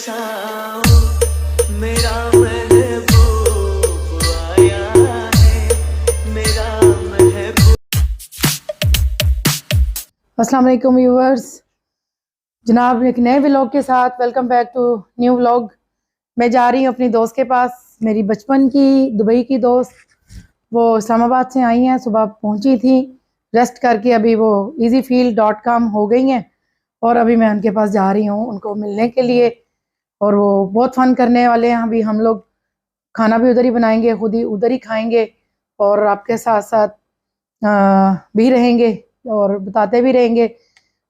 बरसाओ, मेरा महबूब आया है, मेरा महबूब। अस्सलाम वालेकुम व्यूअर्स, जनाब एक नए व्लॉग के साथ welcome back to new vlog. मैं जा रही हूँ अपनी दोस्त के पास, मेरी बचपन की दुबई की दोस्त। वो इस्लामाबाद से आई हैं, सुबह पहुँची थी, रेस्ट करके अभी वो easyfield.com हो गई हैं और अभी मैं उनके पास जा रही हूँ उनको मिलने के लिए। और वो बहुत फ़न करने वाले हैं। अभी हम लोग खाना भी उधर ही बनाएंगे, खुद ही उधर ही खाएंगे और आपके साथ साथ भी रहेंगे और बताते भी रहेंगे।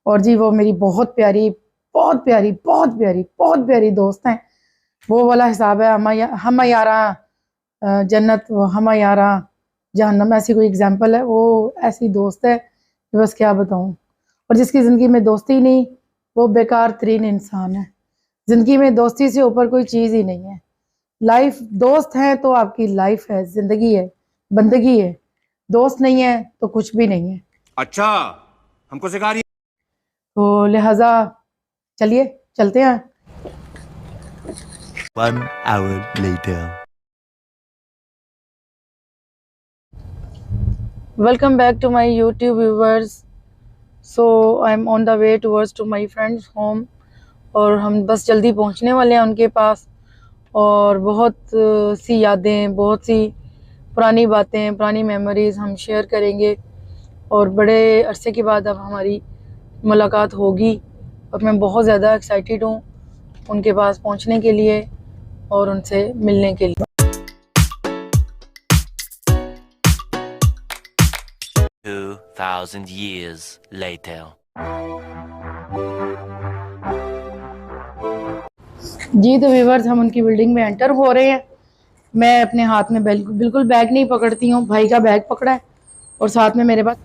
और जी वो मेरी बहुत प्यारी बहुत प्यारी बहुत प्यारी बहुत प्यारी दोस्त हैं। वो वाला हिसाब है, हम यारा जन्नत वो हम यारा जहन्नम, ऐसी कोई एग्जांपल है। वो ऐसी दोस्त है कि बस क्या बताऊं। और जिसकी ज़िंदगी में दोस्ती नहीं, वो बेकार तरीन इंसान है। ज़िंदगी में दोस्ती से ऊपर कोई चीज़ ही नहीं है। लाइफ दोस्त है तो आपकी लाइफ है, ज़िंदगी है, बंदगी है। दोस्त नहीं है तो कुछ भी नहीं है। अच्छा, हमको सिखा रही है। तो लिहाजा चलिए चलते हैं। 1 hour later. Welcome back to my YouTube viewers. So I'm on the way towards to my friend's home और हम बस जल्दी पहुंचने वाले हैं उनके पास। और बहुत सी यादें, बहुत सी पुरानी बातें, पुरानी मेमोरीज़ हम शेयर करेंगे और बड़े अरसे के बाद अब हमारी मुलाकात होगी और मैं बहुत ज़्यादा एक्साइटेड हूँ उनके पास पहुँचने के लिए और उनसे मिलने के लिए। 2000 years later. जी तो व्यूअर्स, हम उनकी बिल्डिंग में एंटर हो रहे हैं। मैं अपने हाथ में बिल्कुल बैग नहीं पकड़ती हूँ, भाई का बैग पकड़ा है और साथ में मेरे पास।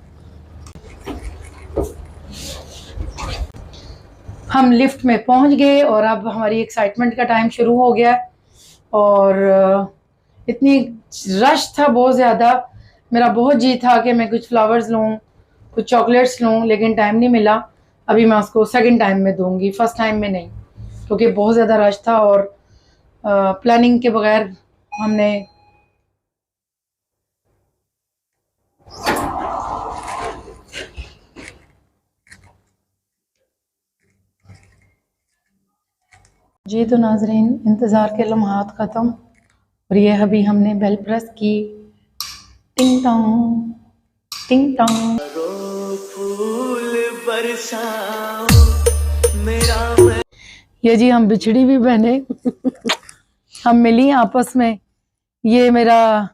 हम लिफ्ट में पहुंच गए और अब हमारी एक्साइटमेंट का टाइम शुरू हो गया और इतनी रश था बहुत ज़्यादा। मेरा बहुत जी था कि मैं कुछ फ्लावर्स लूँ, कुछ चॉकलेट्स लूँ, लेकिन टाइम नहीं मिला। अभी मैं उसको सेकंड टाइम में दूंगी, फर्स्ट टाइम में नहीं, क्योंकि बहुत ज़्यादा रश था और प्लानिंग के बगैर हमने जी तो नाजरीन, इंतज़ार के लम्हात ख़त्म और ये अभी हमने बेल प्रेस की। टिंग टोंग टिंग टोंग। फूल बरसाओ, मेरा ये जी हम बिछड़ी भी बहने हम मिली आपस में। ये मेरा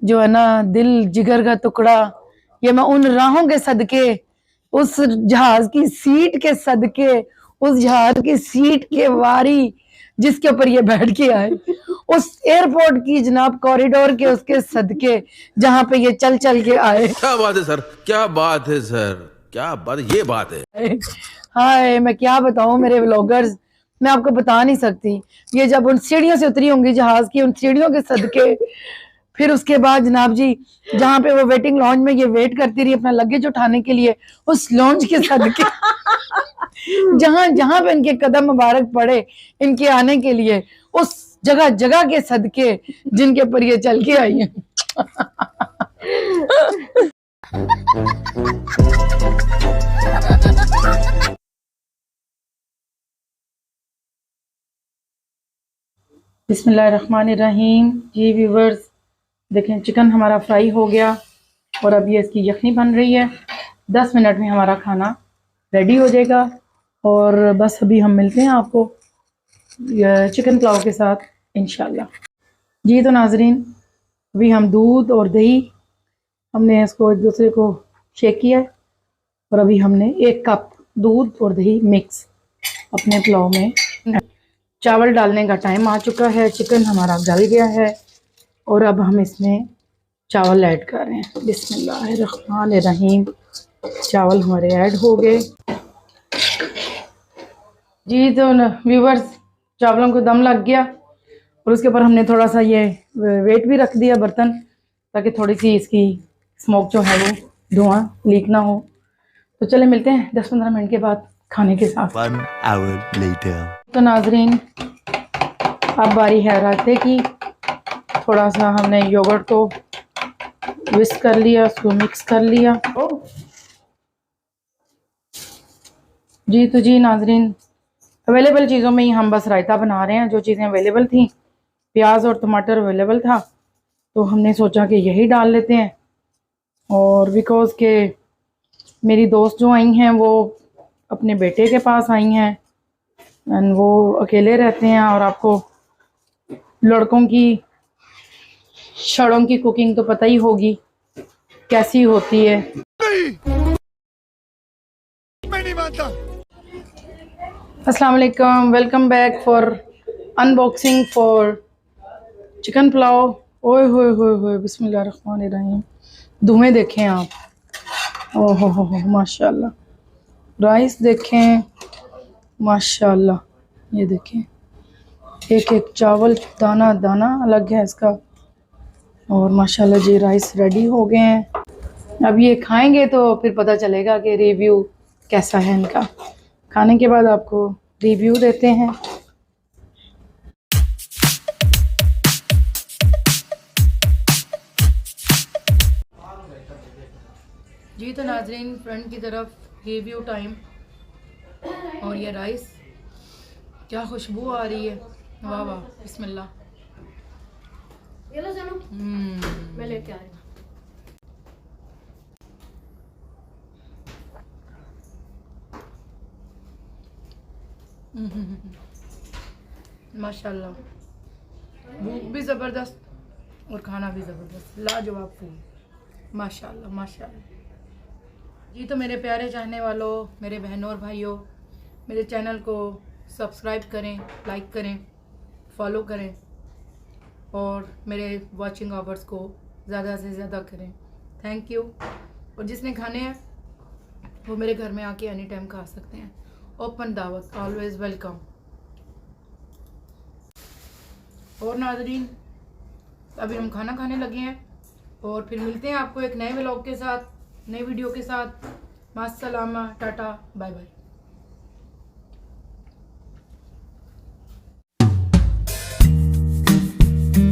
जो है ना दिल जिगर का टुकड़ा, ये मैं उन राहों के सदके, उस जहाज की सीट के सदके, उस जहाज की सीट के वारी जिसके ऊपर ये बैठ के आए, उस एयरपोर्ट की जनाब कॉरिडोर के उसके सदके जहां पे ये चल चल के आए। क्या बात है सर, क्या बात है सर, क्या बात, ये बात है। हाय मैं क्या बताऊं मेरे व्लॉगर्स, मैं आपको बता नहीं सकती। ये जब उन सीढ़ियों से उतरी होंगी जहाज की, उन सीढ़ियों के सदके, फिर उसके बाद जनाब जी जहाँ पे वो वेटिंग लॉन्ज में ये वेट करती रही अपना लगेज उठाने के लिए, उस लॉन्ज के सदके जहाँ जहाँ पे इनके कदम मुबारक पड़े इनके आने के लिए, उस जगह जगह के सदके जिनके ऊपर ये चल के आई है। बिस्मिल्लाहिर्रहमानिर्रहीम। जी व्यूवर्स देखें, चिकन हमारा फ्राई हो गया और अब ये इसकी यखनी बन रही है। 10 मिनट में हमारा खाना रेडी हो जाएगा और बस अभी हम मिलते हैं आपको चिकन पुलाव के साथ इंशाल्लाह। जी तो नाजरीन, अभी हम दूध और दही हमने इसको एक दूसरे को शेक किया है और अभी हमने 1 कप दूध और दही मिक्स अपने पुलाव में। चावल डालने का टाइम आ चुका है, चिकन हमारा गल गया है और अब हम इसमें चावल ऐड कर रहे हैं। बिस्मिल्लाहिर्रहमानिर्रहीम। चावल हमारे ऐड हो गए। जी तो व्यूवर्स, चावलों को दम लग गया और उसके ऊपर हमने थोड़ा सा ये वेट भी रख दिया बर्तन, ताकि थोड़ी सी इसकी स्मोक जो है वो धुआं लीक ना हो। तो चले मिलते हैं 10-15 मिनट के बाद खाने के साथ। 1 hour later. तो नाजरीन अब बारी है रायते की। थोड़ा सा हमने योगर्ट को विस्क कर लिया, उसको मिक्स कर लिया। जी तो जी नाजरीन, अवेलेबल चीज़ों में ही हम बस रायता बना रहे हैं। जो चीज़ें अवेलेबल थी, प्याज और टमाटर अवेलेबल था, तो हमने सोचा कि यही डाल लेते हैं। और बिकॉज़ के मेरी दोस्त जो आई हैं वो अपने बेटे के पास आई हैं एंड वो अकेले रहते हैं, और आपको लड़कों की छड़ों की कुकिंग तो पता ही होगी कैसी होती है। अस्सलाम वालेकुम, welcome back for unboxing for chicken pulao. ओए होए होए होए, बिस्मिल्लाहिर्रहमानिर्रहीम। धुएं देखें आप, ओहो हो माशाल्लाह। राइस देखें माशाल्लाह, ये देखें एक एक चावल दाना दाना अलग है इसका। और माशाल्लाह जी राइस रेडी हो गए हैं। अब ये खाएंगे तो फिर पता चलेगा कि रिव्यू कैसा है इनका। खाने के बाद आपको रिव्यू देते हैं। जी तो नाजरीन, फ्रंट की तरफ रिव्यू टाइम। और ये राइस, क्या खुशबू आ रही है, वाह वाह, बिस्मिल्लाह। ये लो जानू, मैं लेके आ रही हूँ। माशाल्लाह, भूख भी ज़बरदस्त और खाना भी ज़बरदस्त, लाजवाब फूड, माशाल्लाह माशाल्लाह। जी तो मेरे प्यारे चाहने वालों, मेरे बहनों और भाइयों, मेरे चैनल को सब्सक्राइब करें, लाइक करें, फॉलो करें और मेरे वॉचिंग आवर्स को ज़्यादा से ज़्यादा करें। Thank you. और जिसने खाने हैं वो मेरे घर में आके एनी टाइम खा सकते हैं। ओपन दावत, ऑलवेज़ वेलकम। और नाज़रीन, अभी हम खाना खाने लगे हैं और फिर मिलते हैं आपको एक नए व्लॉग के साथ, नए वीडियो के साथ। मास्सलामा, टाटा, बाय बाय।